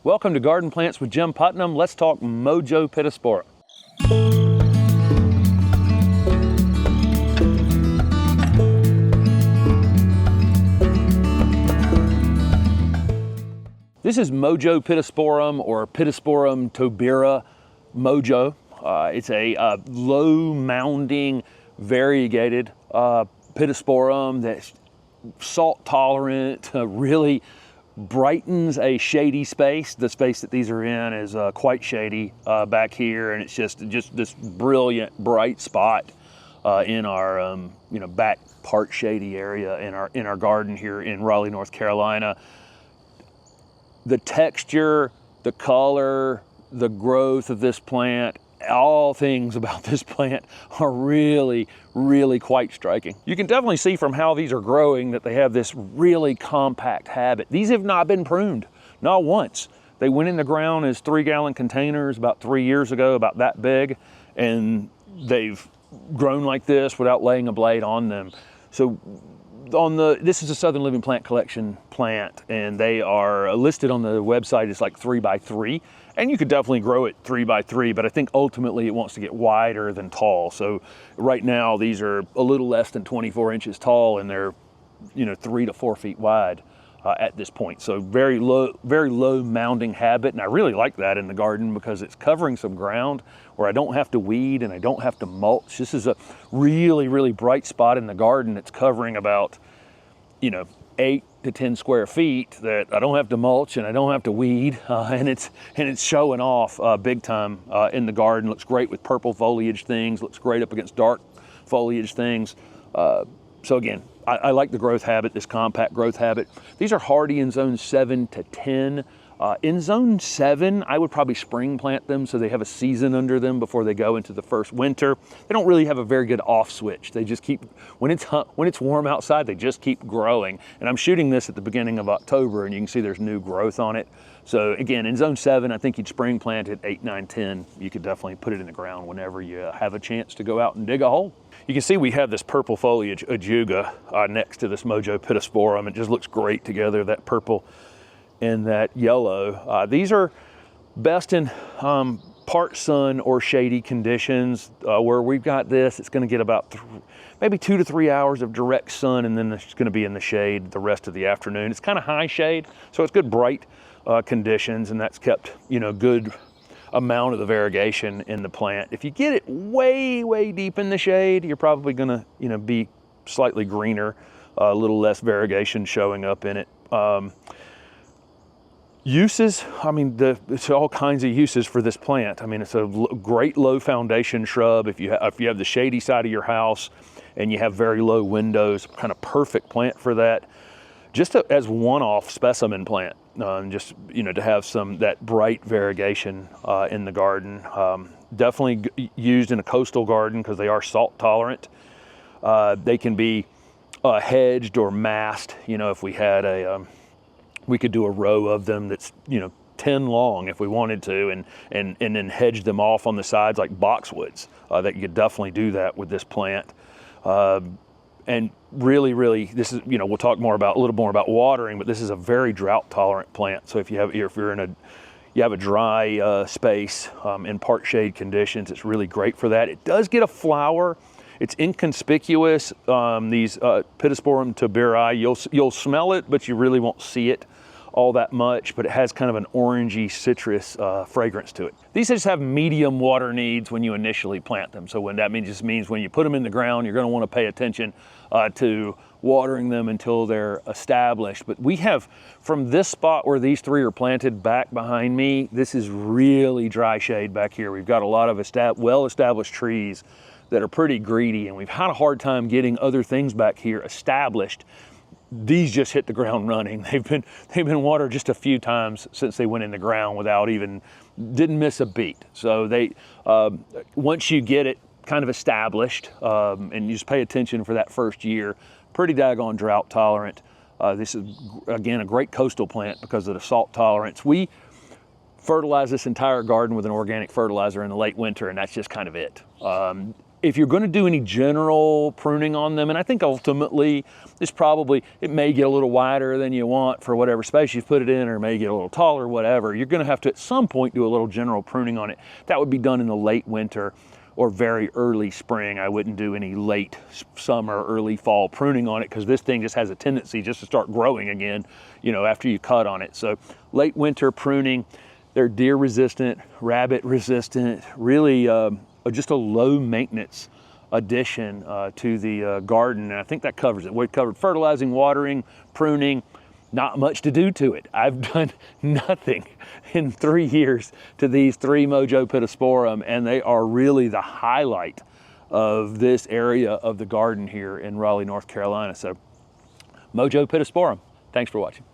Welcome to Garden Plants with Jim Putnam. Let's talk Mojo Pittosporum. This is Mojo Pittosporum, or Pittosporum tobira Mojo. It's a low mounding variegated Pittosporum that's salt tolerant, really brightens a shady space. The space that these are in is quite shady back here, and it's just this brilliant bright spot in our back part shady area in our garden here in Raleigh, North Carolina. The texture, the color, the growth of this plant, all things about this plant are really quite striking. You can definitely see from how these are growing that they have this really compact habit. These have not been pruned, not once. They went in the ground as 3-gallon containers about 3 years ago, about that big, and they've grown like this without laying a blade on them. So this is a Southern Living Plant Collection plant, and they are listed on the website as like 3x3, and you could definitely grow it 3x3, but I think ultimately it wants to get wider than tall. So right now these are a little less than 24 inches tall, and they're 3 to 4 feet wide at this point. So very low mounding habit, and I really like that in the garden because it's covering some ground where I don't have to weed and I don't have to mulch. This is a really bright spot in the garden. It's covering about 8 to 10 square feet that I don't have to mulch and I don't have to weed, and it's showing off big time in the garden. Looks great with purple foliage things, looks great up against dark foliage things. So again, I like the growth habit, this compact growth habit. These are hardy in zone 7 to 10. In zone 7, I would probably spring plant them so they have a season under them before they go into the first winter. They don't really have a very good off switch. They just keep, when it's warm outside, they just keep growing. And I'm shooting this at the beginning of October, and you can see there's new growth on it. So again, in zone 7, I think you'd spring plant it 8, 9, 10. You could definitely put it in the ground whenever you have a chance to go out and dig a hole. You can see we have this purple foliage ajuga next to this Mojo Pittosporum. It just looks great together, that purple and that yellow. These are best in part sun or shady conditions. Where we've got this, it's gonna get about maybe 2 to 3 hours of direct sun, and then it's gonna be in the shade the rest of the afternoon. It's kind of high shade, so it's good bright conditions, and that's kept good amount of the variegation in the plant. If you get it way deep in the shade, you're probably gonna be slightly greener, a little less variegation showing up in it. Uses, it's all kinds of uses for this plant. It's a great low foundation shrub. If you have the shady side of your house and you have very low windows, kind of perfect plant for that. Just as one-off specimen plant, to have that bright variegation in the garden. Definitely used in a coastal garden because they are salt tolerant. They can be hedged or massed. If we had we could do a row of them that's 10 long if we wanted to, and then hedge them off on the sides like boxwoods. That you could definitely do that with this plant. And really, this is, we'll talk a little more about watering, but this is a very drought tolerant plant. So if you have a dry space in part shade conditions, it's really great for that. It does get a flower. It's inconspicuous. These Pittosporum tobira, you'll smell it, but you really won't see it all that much, but it has kind of an orangey citrus fragrance to it. These just have medium water needs when you initially plant them. So just means when you put them in the ground, you're gonna wanna pay attention to watering them until they're established. But we have, from this spot where these 3 are planted back behind me, this is really dry shade back here. We've got a lot of well-established trees that are pretty greedy, and we've had a hard time getting other things back here established. These just hit the ground running. They've been watered just a few times since they went in the ground didn't miss a beat. So they, once you get it kind of established, and you just pay attention for that first year, pretty daggone drought tolerant. This is, again, a great coastal plant because of the salt tolerance. We fertilize this entire garden with an organic fertilizer in the late winter, and that's just kind of it. if you're going to do any general pruning on them, and I think ultimately it may get a little wider than you want for whatever space you've put it in, or it may get a little taller, whatever, you're going to have to at some point do a little general pruning on it. That would be done in the late winter or very early spring. I wouldn't do any late summer, early fall pruning on it, because this thing just has a tendency just to start growing again, you know, after you cut on it. So late winter pruning. They're deer resistant, rabbit resistant, really just a low maintenance addition to the garden. And I think that covers it. We covered fertilizing, watering, pruning, not much to do to it. I've done nothing in 3 years to these 3 Mojo Pittosporum, and they are really the highlight of this area of the garden here in Raleigh, North Carolina. So Mojo Pittosporum, thanks for watching.